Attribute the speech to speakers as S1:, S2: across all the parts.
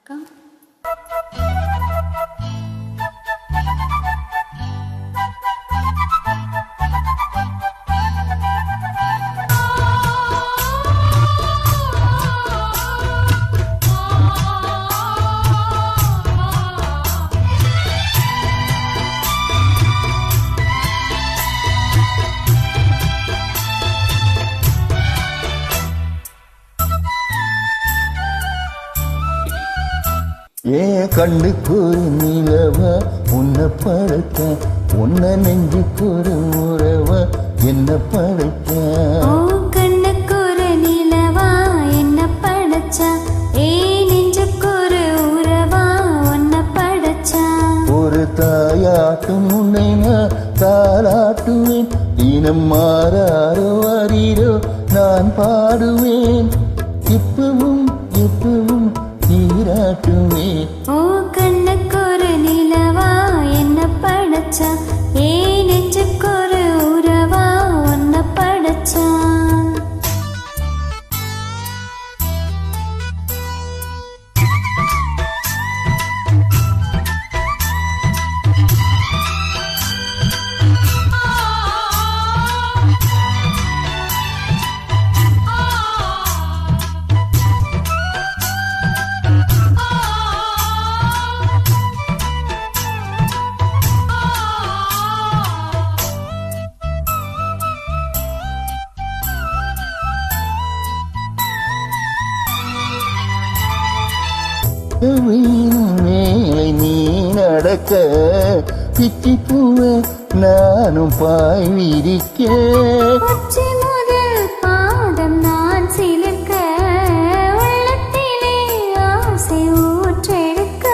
S1: Come.
S2: ஏன் கண்ணுக்கு ஒரு நிலவா உன்னை படைக்க, உன்னை நெஞ்சுக்கு ஒரு உறவா என்ன படைக்க.
S1: கண்ணுக்கு ஒரு நிலவா என்ன படைச்சா, ஏ நெஞ்சுக்கு ஒரு உறவா உன்னை படைச்சா.
S2: ஒரு தாயாட்டும் உன்னை நான் தாளாட்டுவேன், இனம் மாறாரோ அறிரோ நான் பாடுவேன், இப்பவும் எப்பவும் நீராட்டுவேன்.
S1: கண்ணுக்கு ஒரு நிலவா என்ன படைச்சா, ஏ நெஞ்சுக்கு ஒரு உறவா உன்னை படைச்சா.
S2: மேலை நீ நடக்க, பிச்சி பூவ நானும் பாய் விரிக்க.
S1: உச்சி முதல் பாதம் நான் சிலிர்க்க, உள்ளத்திலே ஆசை ஊற்றெடுக்க.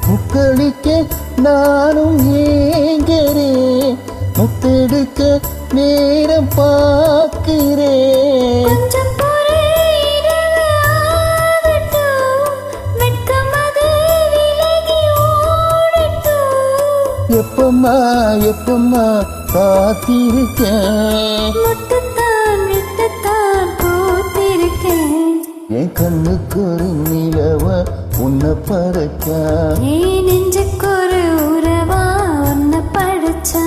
S2: முத்தடிக்க நானும் ஏங்கிறேன், முத்தெடுக்க நேரம் பார்க்கிறேன்.
S1: கொஞ்சம்
S2: எப்பம்மா எப்பம்மா காத்திருக்கேன்,
S1: முட்டுத்தான் விட்டுத்தான் போத்திருக்கேன்.
S2: என் கண்ணுக்கு ஒரு நிலவா உன்னை படைச்சா,
S1: ஏ நெஞ்சுக்கு ஒரு உறவா உன்னை படைச்சா.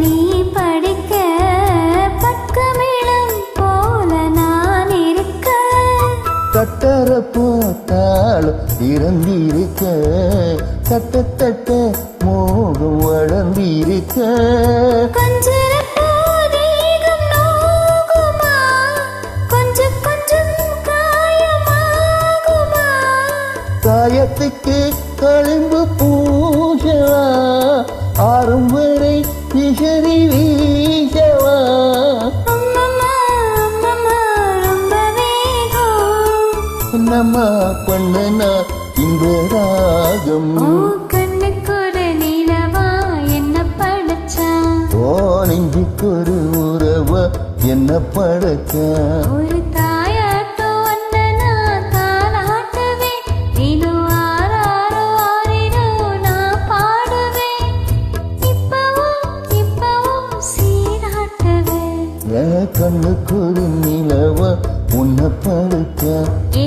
S1: நீ படிக்க பக்கமிடம் போல நான் இருக்க.
S2: தட்டற போட்டாலும் இறந்திருக்க, தட்ட தட்ட மோகம் வளர்ந்திருக்க.
S1: கொஞ்சம் போதேகம் நோகுமா, கொஞ்சம் கொஞ்சம் காயமாகுமா.
S2: காயத்துக்கு களிம்பு பூசவா, ஆறும் வரை விசறி வீசவா.
S1: ரொம்ப வேகம்
S2: என்னம்மா பண்ணனா இந்த ராகம்.
S1: கண்ணுக்கு ஒரு நிலவா என்ன படைச்சா,
S2: நெஞ்சுக்கு ஒரு உறவா என்ன படைச்சா.
S1: ஒரு தாயாட்டோ ஒன்ன நான் தாளாட்டுவேன், இன்னும் ஆறாரோ ஆறிரோ நான் பாடுவேன், இப்பவும் சீராட்டுவேன்.
S2: என் கண்ணுக்கு ஒரு நிலவா உன்னை படைச்சா,
S1: ஏ